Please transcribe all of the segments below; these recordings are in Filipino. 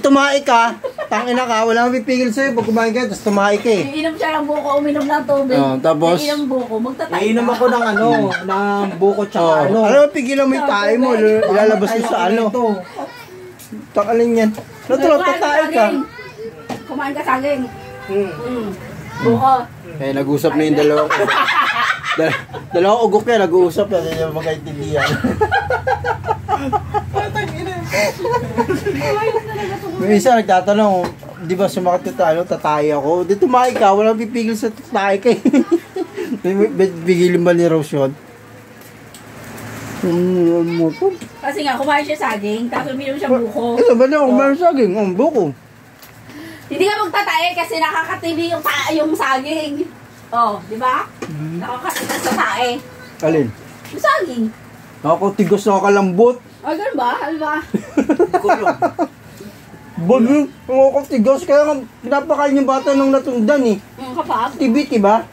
tumae ka, tangina ka, wala kang pipigil sa'yo pag kumain ka, tapos tumae ka eh. Iinom siya ng buko, uminom ng tubig. Tapos? Iinom buko, magtatay ka. Iinom ako ng ano, ng buko tsaka ano. Ano, pigilan mo yung tae mo, ilalabas mo sa ano. Takalin yan. Natulog, tatae ka. Kumain ka saging. Buko. Eh, nag-usap na yung dalawang dalawang ugok yan, nag-uusap na, hindi yung magkaintindihan. May isa nagtatanong, di ba sumakit ka tatay ako? Di tumae ka, walang pipigil sa tatay ka eh. Pigilin ba ni Rose yun? Kasi nga, kumain siya saging, tapos uminom siya buko. Ano ba na kumain saging? Ang buko. Hindi ka magtatae kasi nakakatibi yung saging. Oh, di ba? Nakakatibi sa tae. Alin? Yung saging. Nakakatigos, nakakalambot. Ay, ganun ba? Ano ba? Bagyo, nakakatigos. Kaya nga, pinapakain yung bata ng natundan eh. Kapag? Tibiti ba?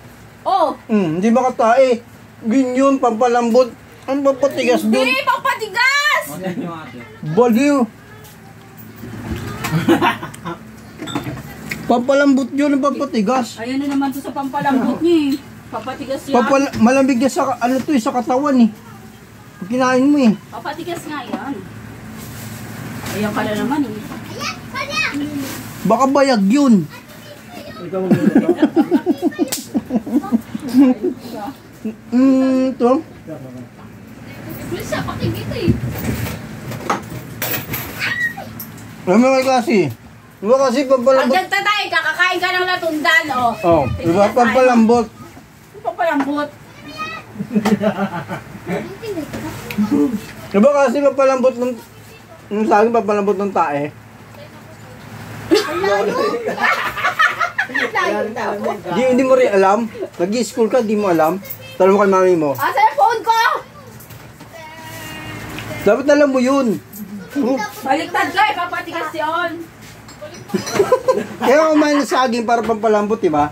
Oh. Hindi makatae. Ganyan, pampalambot. Ang papatigas doon. Hindi, pampatigas! Bagyo. Pampalambot yun ang pampatigas. Ayun na naman to sa pampalambot niya eh. Papatigas yan. Malamig yan sa, ano to, sa katawan eh. Pag kinain mo eh. Papatigas nga yan. Ayan pala naman eh. Baka bayag yun. Ito. Bisa, pakigit eh. Ano may kasi? Diba kasi Pag pampalambot? nagtatay ka, kakain ka ng latundan oh. Oh, diba pampalambot? Pampalambot. Diba kasi pampalambot ng saging, pampalambot ng tae? Hindi mo rin alam? Nag-i-school ka, di mo alam? Tanong mo kay mami mo. Asa yung phone ko? Dapat alam mo yun. Baliktad ka eh, papatigas yun. Kaya kumain ng saging para pampalambot, diba?